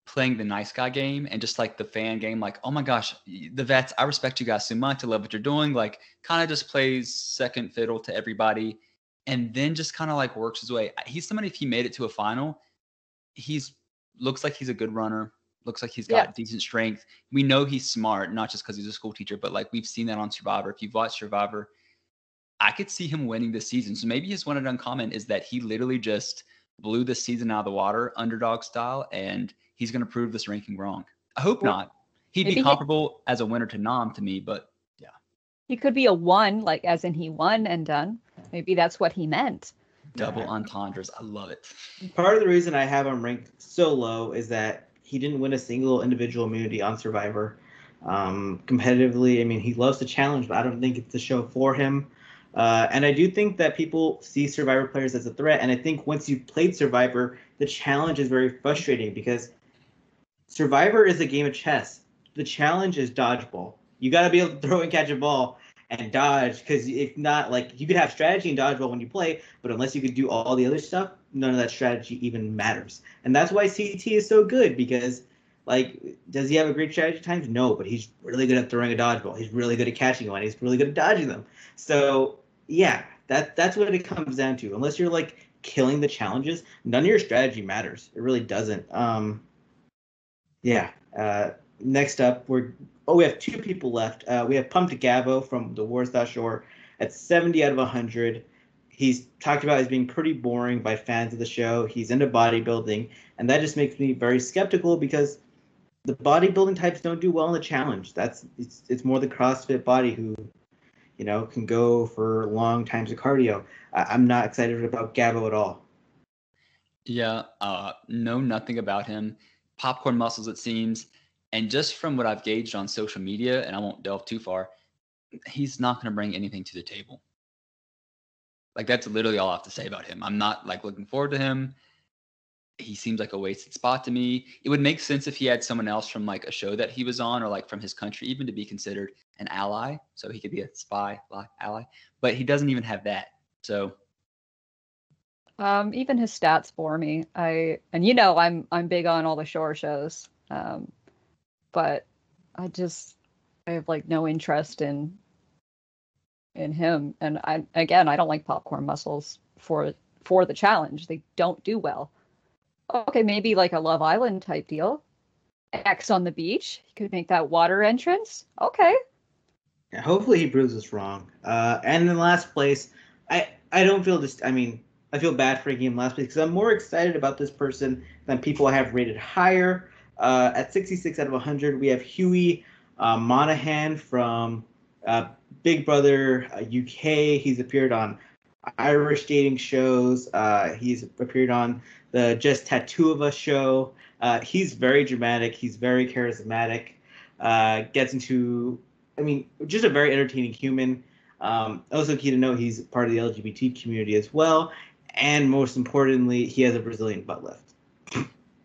playing the nice guy game and just like the fan game, like, oh my gosh, the vets, I respect you guys so much. I love what you're doing. Like, kind of just plays second fiddle to everybody and then just kind of like works his way. He's somebody, if he made it to a final, looks like he's a good runner, looks like he's got decent strength. We know he's smart, not just because he's a school teacher, but like we've seen that on Survivor. If you've watched Survivor, I could see him winning this season. So maybe his one and done comment is that he literally just blew this season out of the water, underdog style, and he's going to prove this ranking wrong. I hope not. He'd be comparable as a winner to Nam to me, but yeah. He could be a 1, like as in he won and done. Maybe that's what he meant. Double entendres. I love it. Part of the reason I have him ranked so low is that he didn't win a single individual immunity on Survivor. Competitively, I mean, he loves the challenge, but I don't think it's the show for him. And I do think that people see Survivor players as a threat. And I think once you've played Survivor, the challenge is very frustrating because Survivor is a game of chess. The challenge is dodgeball. You got to be able to throw and catch a ball and dodge, because if not, like, you could have strategy and dodgeball when you play, but unless you could do all the other stuff, none of that strategy even matters. And that's why CT is so good, because, like, does he have a great strategy at times? No, but he's really good at throwing a dodgeball. He's really good at catching one. He's really good at dodging them. So, yeah, that's what it comes down to. Unless you're, like, killing the challenges, none of your strategy matters. It really doesn't. Next up, we have 2 people left. We have Pumped Gabo from the Warsaw Shore at 70 out of 100. He's talked about as being pretty boring by fans of the show. He's into bodybuilding, and that just makes me very skeptical because the bodybuilding types don't do well in the challenge. It's more the CrossFit body who, you know, can go for long times of cardio. I'm not excited about Gabo at all. Yeah, know nothing about him. Popcorn muscles, it seems. And just from what I've gauged on social media, and I won't delve too far, he's not going to bring anything to the table. Like, that's literally all I have to say about him. I'm not, like, looking forward to him. He seems like a wasted spot to me. It would make sense if he had someone else from, like, a show that he was on or, like, from his country even to be considered an ally. So he could be a spy ally. But he doesn't even have that. So... even his stats bore me. I'm big on all the shore shows. But I have like no interest in him. And I don't like popcorn muscles for the challenge. They don't do well. Okay, maybe like a Love Island type deal. X on the beach. He could make that water entrance. Okay. Yeah, hopefully he proves us wrong. And in last place, I don't feel just, I mean, I feel bad for ranking him last place because I'm more excited about this person than people I have rated higher. At 66 out of 100, we have Huey Monahan from Big Brother UK. He's appeared on Irish dating shows. He's appeared on the Just Tattoo of Us show. He's very dramatic. He's very charismatic. Gets into, I mean, just a very entertaining human. Also key to know, he's part of the LGBT community as well. And most importantly, he has a Brazilian butt lift.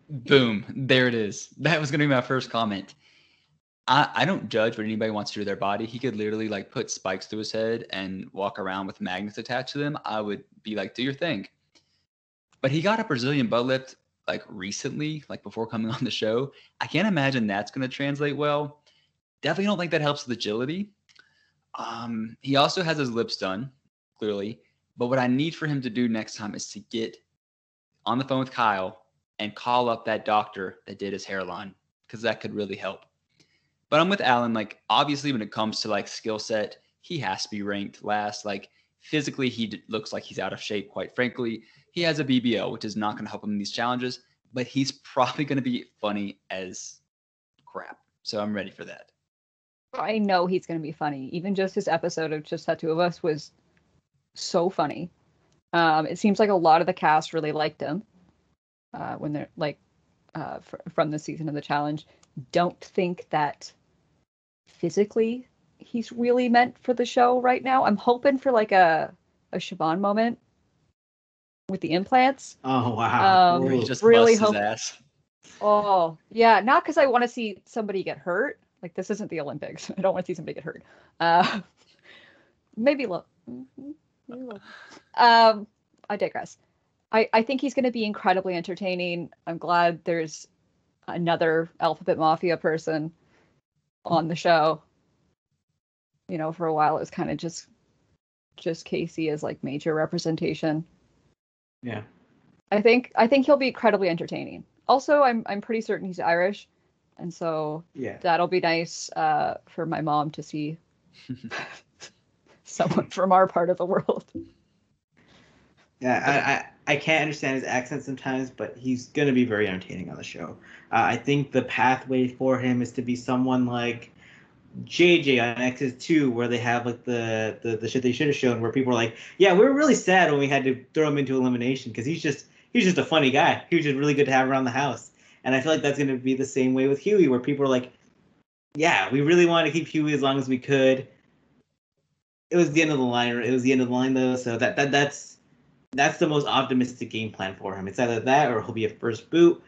Boom. There it is. That was going to be my first comment. I don't judge what anybody wants to do with their body. He could literally like put spikes through his head and walk around with magnets attached to them. I would be like, do your thing. But he got a Brazilian butt lift like recently, like before coming on the show. I can't imagine that's going to translate well. Definitely don't think that helps with agility. He also has his lips done, clearly. But what I need for him to do next time is to get on the phone with Kyle and call up that doctor that did his hairline, because that could really help. But I'm with Allan. Like, obviously, when it comes to like skill set, he has to be ranked last. Like, physically, he looks like he's out of shape, quite frankly. He has a BBL, which is not going to help him in these challenges, but he's probably going to be funny as crap. So I'm ready for that. I know he's going to be funny. Even just his episode of Just Tattoo of Us was so funny. It seems like a lot of the cast really liked him when they're like from the season of the challenge. Don't think that physically he's really meant for the show right now. I'm hoping for like a Siobhan moment with the implants. Oh wow! He just really busts his ass. Oh yeah, not because I want to see somebody get hurt. Like, this isn't the Olympics. I don't want to see somebody get hurt. Maybe look. I digress. I think he's going to be incredibly entertaining. I'm glad there's another Alphabet Mafia person on the show. You know, for a while it was kind of just Casey as like major representation. Yeah. I think he'll be incredibly entertaining. Also, I'm pretty certain he's Irish, and so that'll be nice for my mom to see someone from our part of the world. Yeah, I can't understand his accent sometimes, but he's going to be very entertaining on the show. I think the pathway for him is to be someone like JJ on X's 2, where they have like the shit they should have shown, where people are like, yeah, we were really sad when we had to throw him into elimination because he's just a funny guy. He was just really good to have around the house. And I feel like that's going to be the same way with Huey, where people are like, yeah, we really wanted to keep Huey as long as we could. It was the end of the line. It was the end of the line, though, so that's the most optimistic game plan for him. It's either that or he'll be a first boot.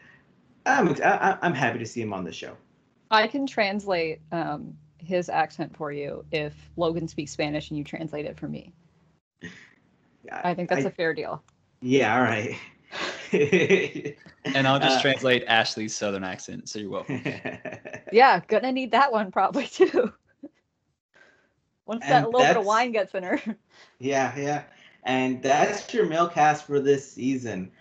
I'm happy to see him on the show. I can translate his accent for you if Logan speaks Spanish and you translate it for me. I think that's a fair deal. Yeah, all right. And I'll just translate Ashley's Southern accent, so you're welcome. Yeah, gonna need that one probably too. Once that little bit of wine gets in her. Yeah. And that's your mail cast for this season.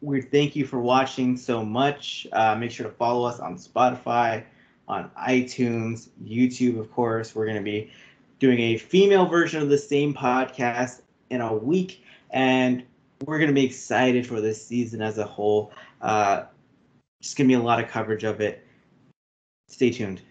We thank you for watching so much. Make sure to follow us on Spotify, on iTunes, YouTube, of course. We're going to be doing a female version of the same podcast in a week, and we're going to be excited for this season as a whole. Just going to be a lot of coverage of it. Stay tuned.